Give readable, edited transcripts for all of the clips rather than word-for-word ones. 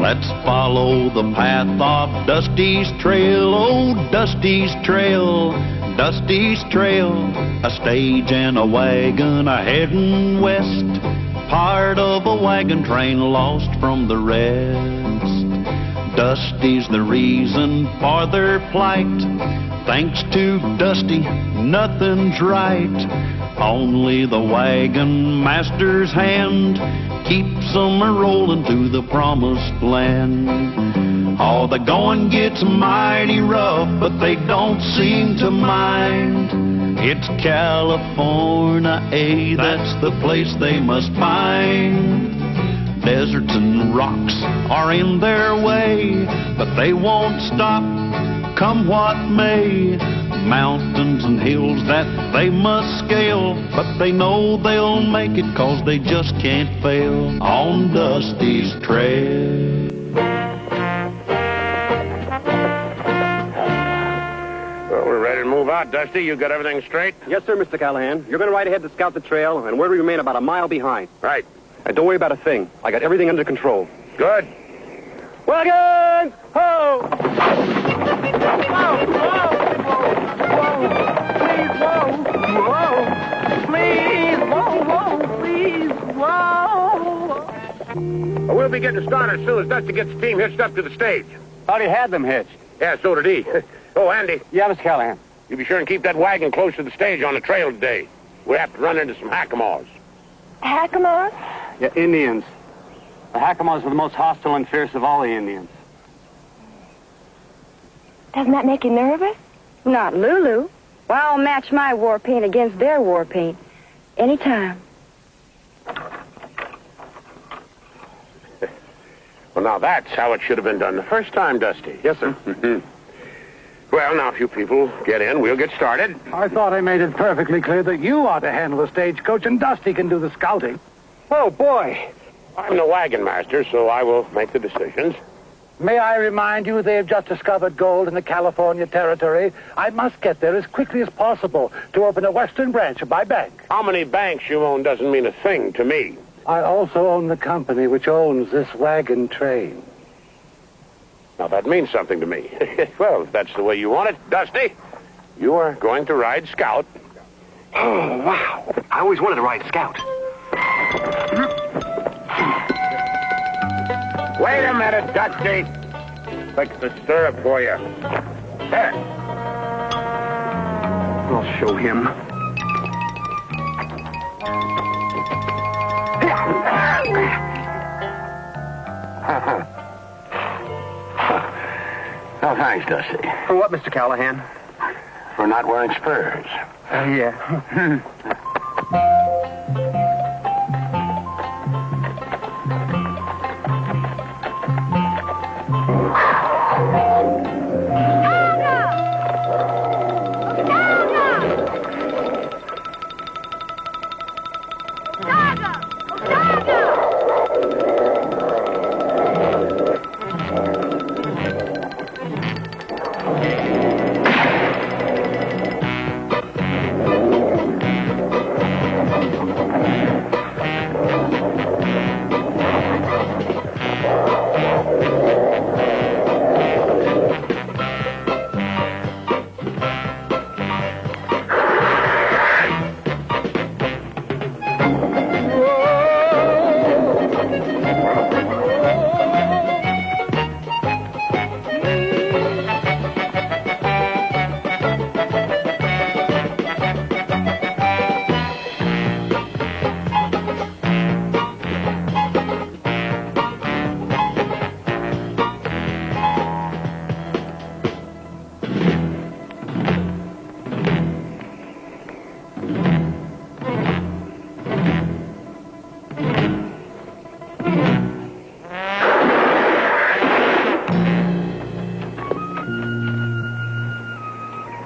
Let's follow the path of Dusty's trail, oh, Dusty's trail, Dusty's trail. A stage and a wagon a-heading west, part of a wagon train lost from the rest. Dusty's the reason for their plight. Thanks to Dusty, nothing's right. Only the wagon master's hand keeps them a-rolling to the promised land. Oh, the going gets mighty rough, but they don't seem to mind. It's California, that's the place they must find. Deserts and rocks are in their way, but they won't stop, come what may. Mountains and hills that they must scale, but they know they'll make it 'cause they just can't fail on Dusty's trail. Well, we're ready to move out, Dusty. You got everything straight? Yes, sir, Mr. Callahan. You're going to ride ahead to scout the trail, and we're to remain about a mile behind. Right. And don't worry about a thing. I got everything under control. Good. Wagons! Ho! Well, we'll be getting started as soon as Dusty gets the team hitched up to the stage. Thought he had them hitched. Yeah, so did he. Oh, Andy, Yeah, Mr. Callahan. you be sure and keep that wagon close to the stage on the trail today. We have to run into some hackamores. Hackamores? Yeah, Indians. The Hackamores are the most hostile and fierce of all the Indians. Doesn't that make you nervous? Not Lulu. Well, I'll match my war paint against their war paint. Anytime. Well, now that's how it should have been done the first time, Dusty. Yes, sir. Well, now, if you people get in, we'll get started. I thought I made it perfectly clear that you ought to handle the stagecoach and Dusty can do the scouting. Oh, boy. I'm the wagon master, so I will make the decisions. May I remind you they have just discovered gold in the California territory? I must get there as quickly as possible to open a western branch of my bank. How many banks you own doesn't mean a thing to me. I also own the company which owns this wagon train. Now, that means something to me. Well, if that's the way you want it, Dusty, you are going to ride Scout. Oh, wow. I always wanted to ride Scout. Wait a minute, Dusty. Fix the stirrup for you. There. I'll show him. Oh, thanks, Dusty. For what, Mr. Callahan? For not wearing spurs. Yeah.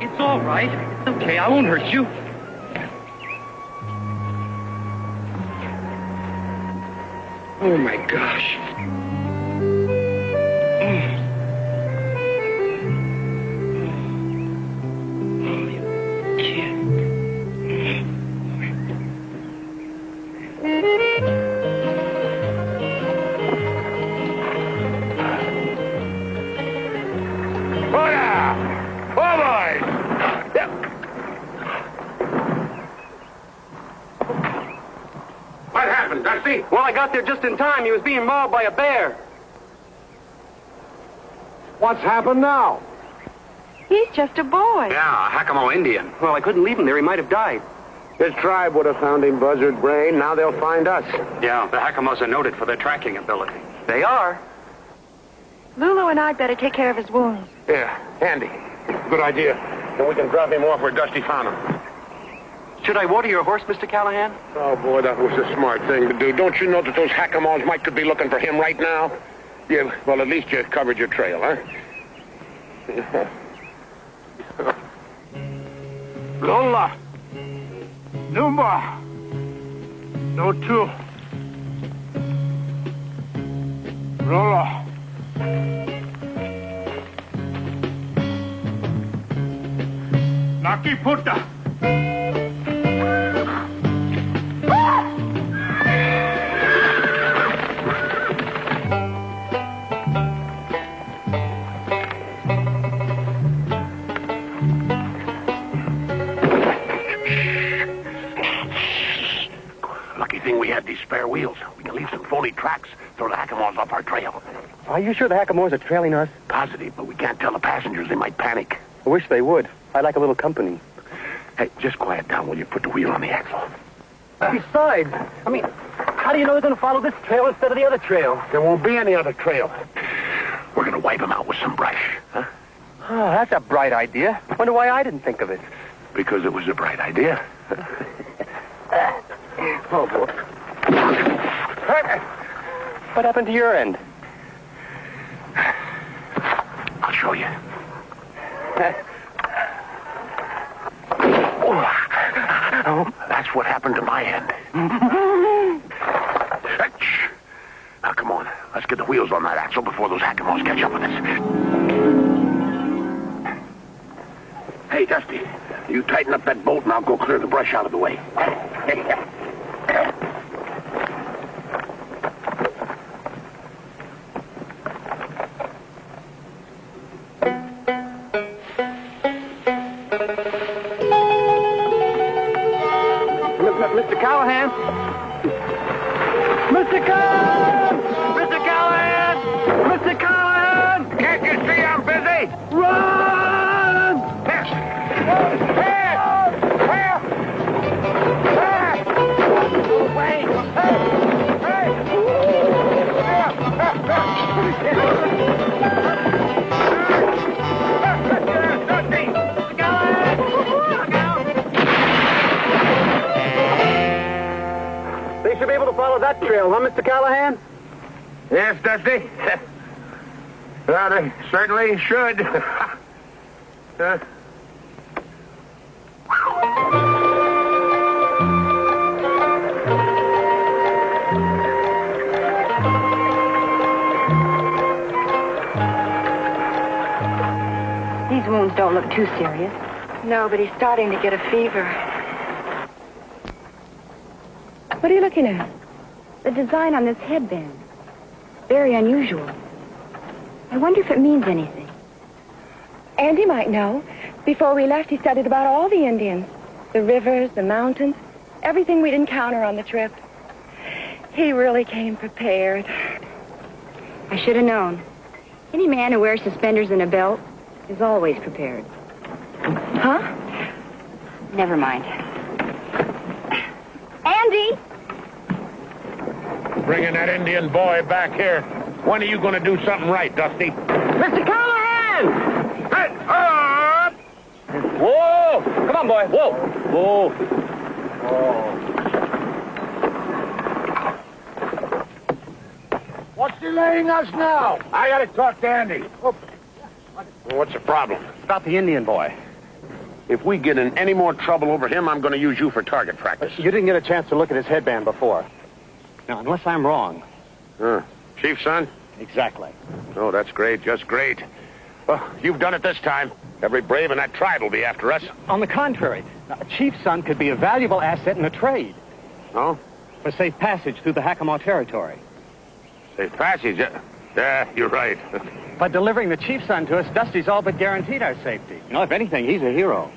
It's all right. It's okay. I won't hurt you. Oh, my gosh. got there just in time. He was being mauled by a bear. What's happened now? He's just a boy. Yeah, a Hakamo Indian. Well, I couldn't leave him there. He might have died. His tribe would have found him, Buzzard Brain. Now they'll find us. Yeah, the Hakamos are noted for their tracking ability. They are. Lulu and I'd better take care of his wounds. Yeah, Andy. Good idea. Then we can drop him off where Dusty found him. Should I water your horse, Mr. Callahan? Oh, boy, that was a smart thing to do. Don't you know that those Hakamos might could be looking for him right now? Yeah, well, at least you covered your trail, huh? Lola. Numba. No two. Lola. Naki Puta. Lucky thing we had these spare wheels. We can leave some phony tracks, throw the Hakamos off our trail. Are you sure the Hakamos are trailing us? Positive, but we can't tell the passengers. They might panic. I wish they would. I'd like a little company. Hey, just quiet down while you put the wheel on the axle. Besides, how do you know they're going to follow this trail instead of the other trail? There won't be any other trail. We're going to wipe them out with some brush, huh? Oh, that's a bright idea. Wonder why I didn't think of it. Because it was a bright idea. Oh, boy. What happened to your end? I'll show you. Oh, that's what happened to my end. Now, come on. Let's get the wheels on that axle before those Hakamos catch up with us. Hey, Dusty, you tighten up that bolt and I'll go clear the brush out of the way. Mr. Callahan? Mr. Callahan! Mr. Callahan! Mr. Callahan! Can't you see I'm busy? Run! Yes. Here! Here! They should be able to follow that trail, huh, Mr. Callahan? Yes, Dusty. Well, they certainly should. These wounds don't look too serious. No, but he's starting to get a fever. What are you looking at? The design on this headband. Very unusual. I wonder if it means anything. Andy might know. Before we left, he studied about all the Indians. The rivers, the mountains, everything we'd encounter on the trip. He really came prepared. I should have known. Any man who wears suspenders and a belt is always prepared. Huh? Never mind. Andy! Bringing that Indian boy back here. When are you going to do something right, Dusty? Mr. Callahan! Hey, up! Whoa! Come on, boy. Whoa! Whoa. What's delaying us now? I got to talk to Andy. What's the problem? About the Indian boy. If we get in any more trouble over him, I'm going to use you for target practice. You didn't get a chance to look at his headband before. Now, unless I'm wrong. Chief's son? Exactly. Oh, that's great. Just great. Well, you've done it this time. Every brave in that tribe will be after us. On the contrary, a chief's son could be a valuable asset in a trade. Oh? For safe passage through the Hakamo territory. Safe passage? Yeah, you're right. By delivering the chief's son to us, Dusty's all but guaranteed our safety. You know, if anything, he's a hero.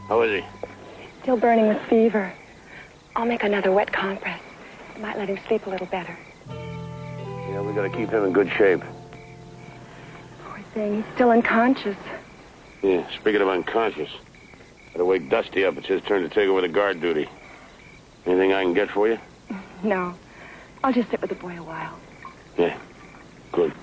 How is he? Still burning with fever. I'll make another wet compress. It might let him sleep a little better. Yeah, we gotta keep him in good shape. Poor thing, he's still unconscious. Yeah, speaking of unconscious, gotta wake Dusty up. It's his turn to take over the guard duty. Anything I can get for you? No, I'll just sit with the boy a while. Yeah, good.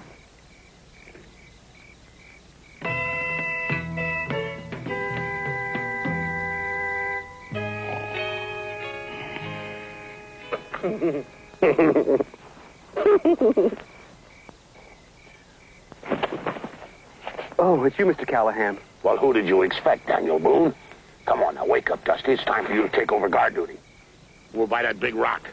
Oh, it's you, Mr. Callahan. Well, who did you expect, Daniel Boone? Come on now, wake up, Dusty. It's time for you to take over guard duty. We're by that big rock.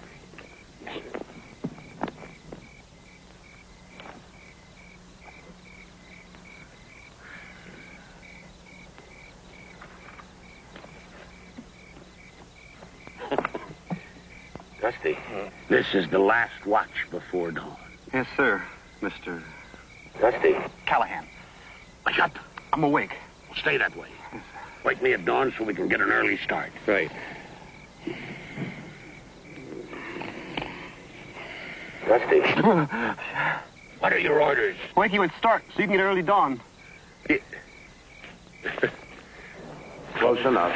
Dusty, this is the last watch before dawn. Yes, sir, Mr. Dusty, Callahan. wake up. I'm awake. Stay that way. Wake me at dawn so we can get an early start. Right. Dusty. What are your orders? Wake you at start so you can get early dawn. Close enough.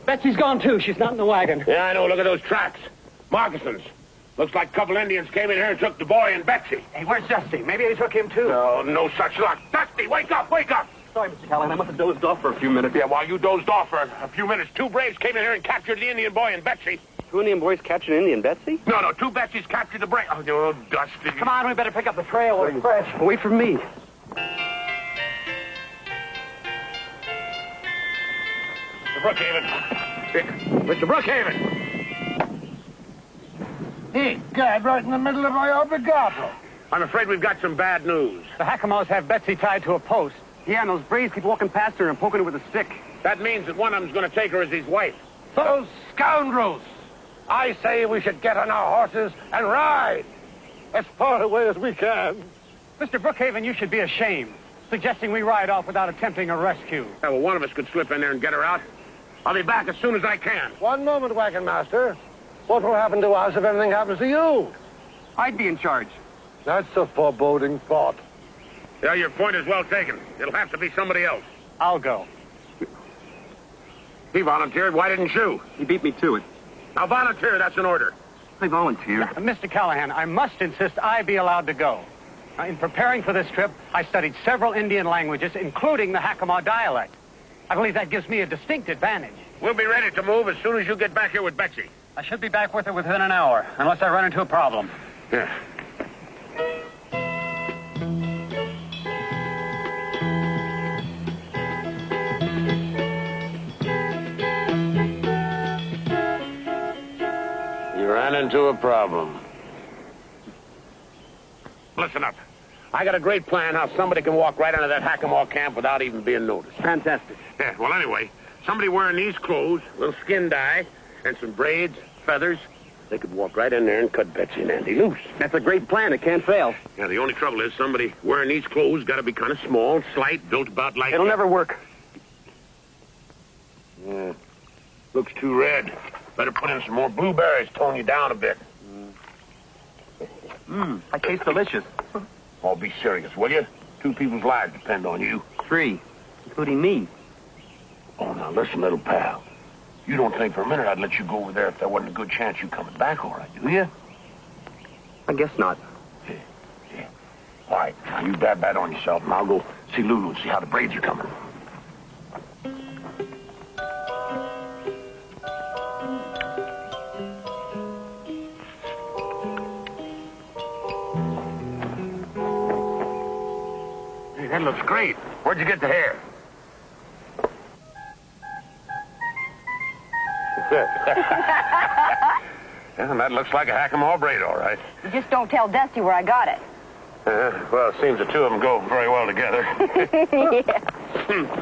Betsy's gone, too. She's not in the wagon. Yeah, I know. Look at those tracks. Moccasins. Looks like a couple Indians came in here and took the boy and Betsy. Hey, where's Dusty? Maybe they took him, too. No, no such luck. Dusty, wake up, wake up. Sorry, Mr. Callahan. I must have dozed off for a few minutes. Yeah, while you dozed off for a few minutes, two braves came in here and captured the Indian boy and Betsy. Two Indian boys captured an Indian Betsy? No, two Betsy's captured the brave. Oh, Dusty. Come on, we better pick up the trail. We're fresh. Wait for me. Mr. Brookhaven. Mr. Brookhaven. Hey, God, right in the middle of my obligato. I'm afraid we've got some bad news. The Hackamores have Betsy tied to a post. Yeah, and those braves keep walking past her and poking her with a stick. That means that one of them's going to take her as his wife. Those scoundrels! I say we should get on our horses and ride as far away as we can. Mr. Brookhaven, you should be ashamed, suggesting we ride off without attempting a rescue. Yeah, well, one of us could slip in there and get her out. I'll be back as soon as I can. One moment, wagon master. What will happen to us if anything happens to you? I'd be in charge. That's a foreboding thought. Yeah, your point is well taken. It'll have to be somebody else. I'll go. He volunteered. Why didn't you? He beat me to it. Now, volunteer. That's an order. I volunteer. Mr. Callahan, I must insist I be allowed to go. Now, in preparing for this trip, I studied several Indian languages, including the Hackamore dialect. I believe that gives me a distinct advantage. We'll be ready to move as soon as you get back here with Betsy. I should be back with her within an hour, unless I run into a problem. Yeah. You ran into a problem. Listen up. I got a great plan how somebody can walk right into that Hackamore camp without even being noticed. Fantastic. Yeah, well, anyway, somebody wearing these clothes, a little skin dye, and some braids, feathers, they could walk right in there and cut Betsy and Andy loose. That's a great plan. It can't fail. Yeah, the only trouble is somebody wearing these clothes got to be kind of small, slight, built about like... It'll never work. Yeah. Looks too red. Better put in some more blueberries, tone you down a bit. I taste delicious. Oh, be serious, will you? 2 people's lives depend on you. 3, including me. Oh, now listen, little pal. You don't think for a minute I'd let you go over there if there wasn't a good chance you coming back all right, do you? I guess not. Yeah. All right, now you bat on yourself, and I'll go see Lulu and see how the braids are coming. Hey, that looks great. Where'd you get the hair? Yeah, that looks like a Hackamore braid, all right. You just don't tell Dusty where I got it. Well, it seems the 2 of them go very well together. Yeah.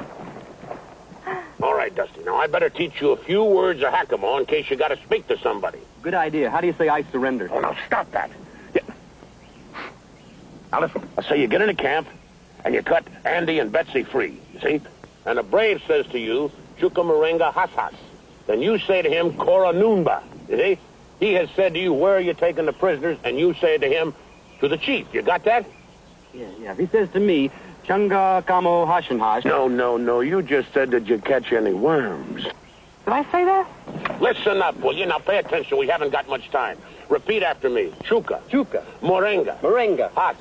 All right, Dusty. Now, I better teach you a few words of Hackamore in case you got to speak to somebody. Good idea. How do you say I surrender? Oh, now, stop that. Yeah. Now, listen. I say you get into camp, and you cut Andy and Betsy free, you see? And a brave says to you, Chukamoringa Hasas. Then you say to him, Kora Noonba, you see? He has said to you, where are you taking the prisoners? And you say to him, to the chief. You got that? Yeah. If he says to me, Chunga Kamo Hashanhash. No. You just said, did you catch any worms? Did I say that? Listen up, will you? Now pay attention. We haven't got much time. Repeat after me. Chuka. Moringa. Has.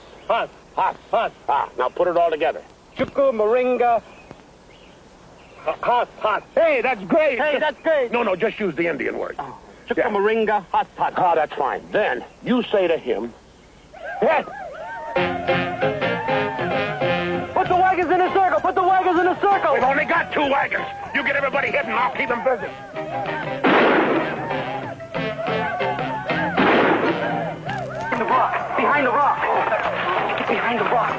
Ah, now put it all together. Chuku Moringa. Has. Hey, that's great. No, just use the Indian word. Oh. Chuku Moringa. Has. Ah, that's fine. Then you say to him, Put the wagons in a circle. We've only got 2 wagons. You get everybody hit and I'll keep them busy. Behind the rock. Get behind the rock.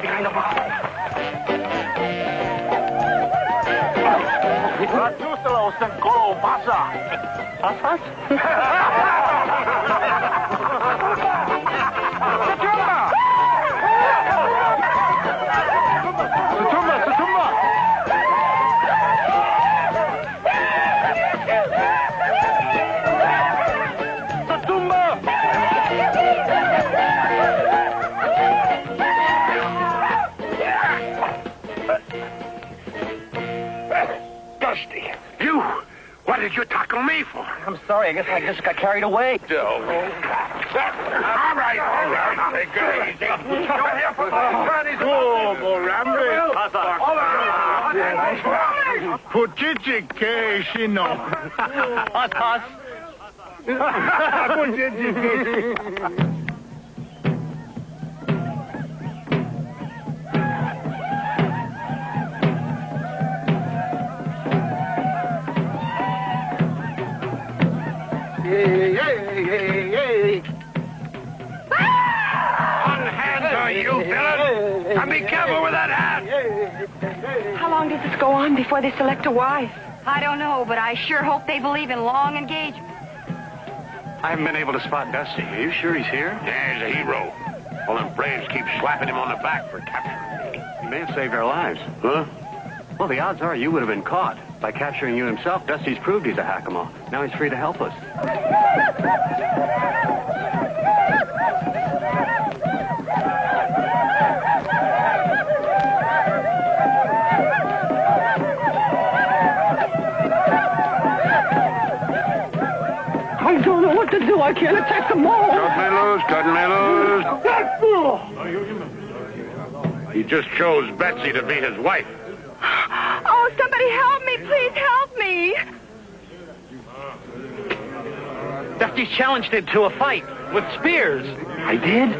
Dusty, what did you tackle me for? I'm sorry. I guess I just got carried away. All right. Take it easy. You're here for Unhander, you villain! And be careful with that hat! How long does this go on before they select a wife? I don't know, but I sure hope they believe in long engagement. I haven't been able to spot Dusty. Are you sure he's here? Yeah, he's a hero. All them braves keep slapping him on the back for capturing me. He may have saved our lives. Huh? Well, the odds are you would have been caught. By capturing you himself, Dusty's proved he's a Hackamore. Now he's free to help us. I don't know what to do. I can't attack them all. Cut me loose. He just chose Betsy to be his wife. Oh, somebody help me. Please help me. Dusty challenged him to a fight with spears. I did?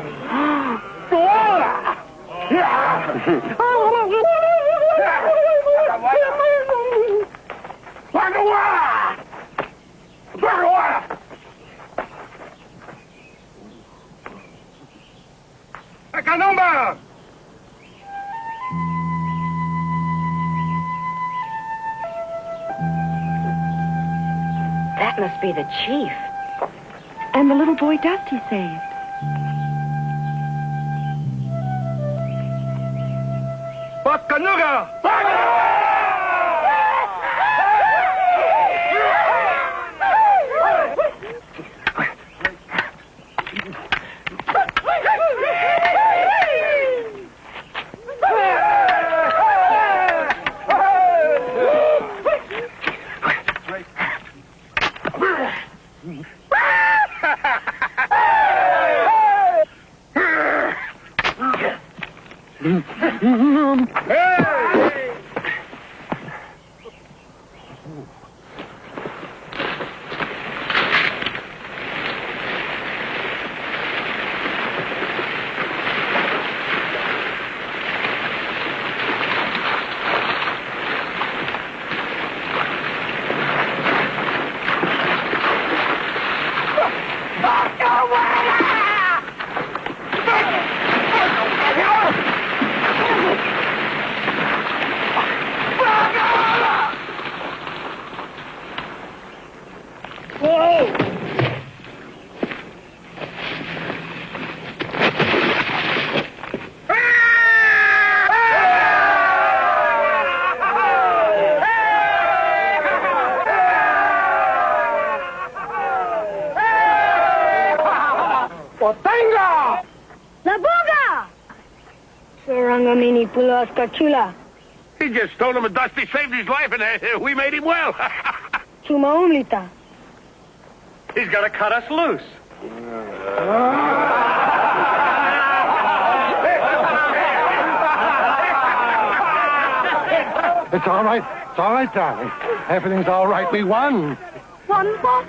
Caramba! That must be the chief. And the little boy Dusty saved. Bakanuga! He just told him Dusty saved his life, and we made him well. Chumaumlita. He's got to cut us loose. It's all right. It's all right, darling. Everything's all right. We won. Won what?